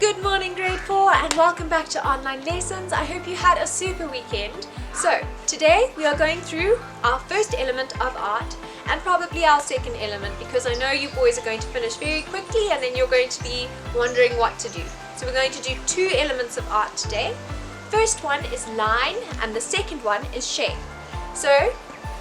Good morning grade 4 and welcome back to online lessons. I hope you had a super weekend. So today we are going through our first element of art and probably our second element because I know you boys are going to finish very quickly and then you're going to be wondering what to do. So we're going to do two elements of art today. First one is line and the second one is shape. So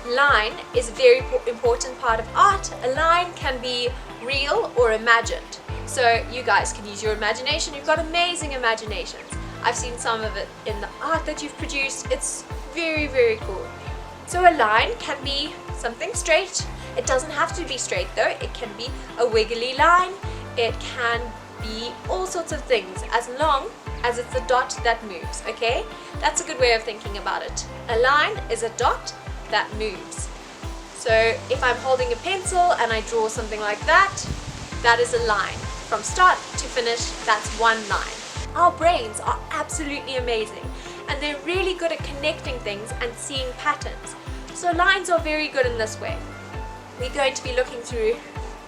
line is a very important part of art. A line can be real or imagined. So you guys can use your imagination. You've got amazing imaginations. I've seen some of it in the art that you've produced. It's very, very cool. So a line can be something straight. It doesn't have to be straight though. It can be a wiggly line. It can be all sorts of things as long as it's a dot that moves, okay? That's a good way of thinking about it. A line is a dot that moves. So if I'm holding a pencil and I draw something like that, that is a line. From start to finish, that's one line. Our brains are absolutely amazing and they're really good at connecting things and seeing patterns. So lines are very good in this way. We're going to be looking through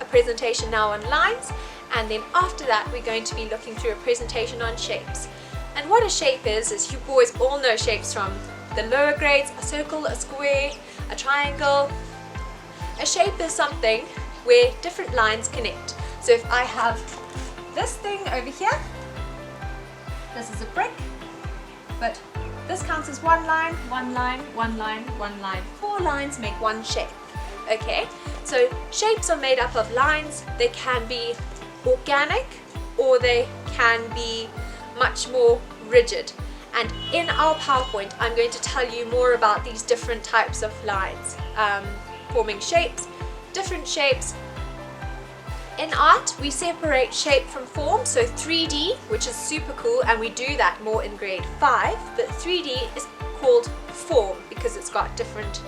a presentation now on lines, and then after that we're going to be looking through a presentation on shapes. And what a shape is you boys all know shapes from the lower grades: a circle, a square, a triangle. A shape is something where different lines connect. So if I have this thing over here, this is a brick, but this counts as one line, one line, one line, one line. 4 lines make one shape, okay? So shapes are made up of lines. They can be organic or they can be much more rigid. And in our PowerPoint, I'm going to tell you more about these different types of lines, forming shapes, different shapes. In art, we separate shape from form, so 3D, which is super cool, and we do that more in grade 5, but 3D is called form because it's got different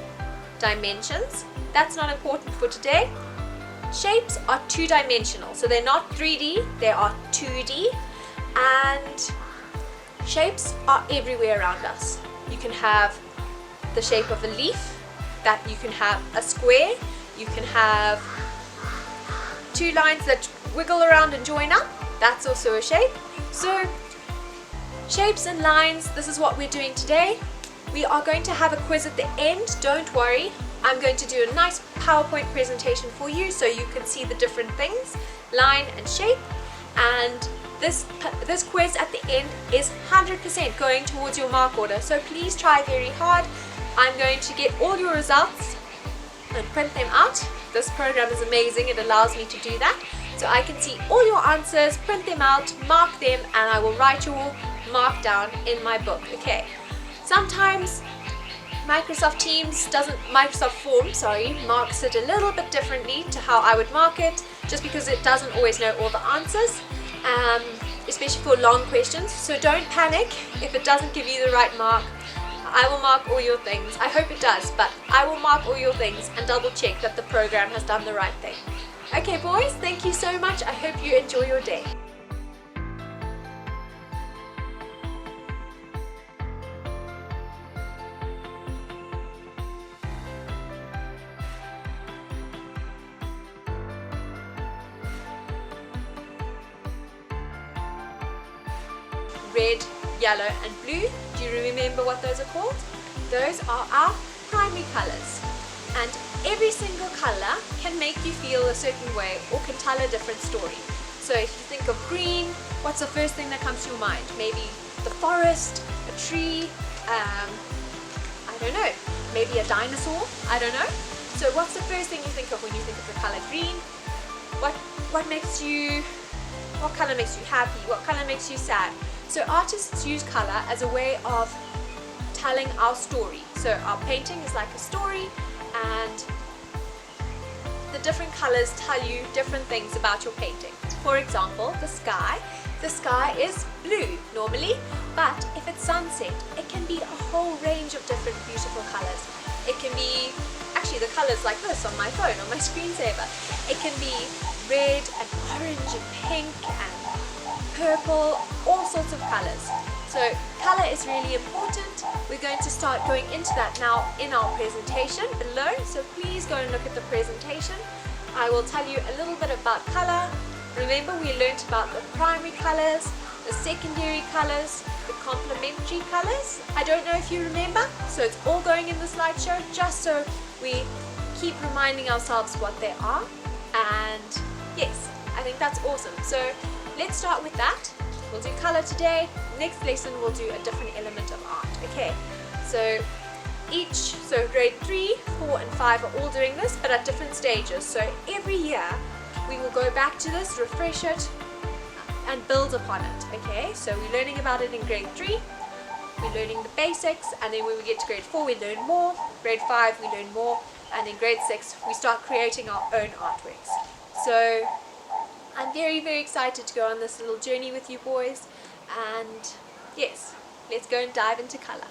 dimensions. That's not important for today. Shapes are 2-dimensional, so they're not 3D, they are 2D, and shapes are everywhere around us. You can have the shape of a leaf, that you can have a square, you can have 2 lines that wiggle around and join up, that's also a shape. So shapes and lines, this is what we're doing today. We are going to have a quiz at the end, don't worry. I'm going to do a nice PowerPoint presentation for you so you can see the different things, line and shape. And this quiz at the end is 100% going towards your mark order, so please try very hard. I'm going to get all your results and print them out. This program is amazing, it allows me to do that. So I can see all your answers, print them out, mark them, and I will write your mark down in my book, okay? Sometimes Microsoft Form, marks it a little bit differently to how I would mark it, just because it doesn't always know all the answers, especially for long questions. So don't panic if it doesn't give you the right mark. I will mark all your things. I hope it does, but I will mark all your things and double check that the program has done the right thing. Okay boys, thank you so much. I hope you enjoy your day. Red, yellow and blue. Do you remember what those are called? Those are our primary colors. And every single color can make you feel a certain way or can tell a different story. So if you think of green, what's the first thing that comes to your mind? Maybe the forest, a tree, I don't know, maybe a dinosaur, I don't know. So what's the first thing you think of when you think of the color green? What color makes you happy? What color makes you sad? So artists use color as a way of telling our story. So our painting is like a story, and the different colors tell you different things about your painting. For example, the sky. The sky is blue normally, but if it's sunset, it can be a whole range of different beautiful colors. It can be, actually the colors like this on my phone, on my screensaver. It can be red and orange and pink and purple, all sorts of colors. So color is really important. We're going to start going into that now in our presentation below, so please go and look at the presentation. I will tell you a little bit about color. Remember, we learnt about the primary colors, the secondary colors, the complementary colors. I don't know if you remember, so it's all going in the slideshow just so we keep reminding ourselves what they are. And yes, I think that's awesome. So let's start with that. We'll do color today. Next lesson we'll do a different element of art. Okay, so grade 3, 4 and 5 are all doing this, but at different stages. So every year we will go back to this, refresh it and build upon it. Okay, so we're learning about it in grade 3, we're learning the basics, and then when we get to grade 4 we learn more, grade 5 we learn more, and in grade 6 we start creating our own artworks. So I'm very, very excited to go on this little journey with you boys, and yes, let's go and dive into color.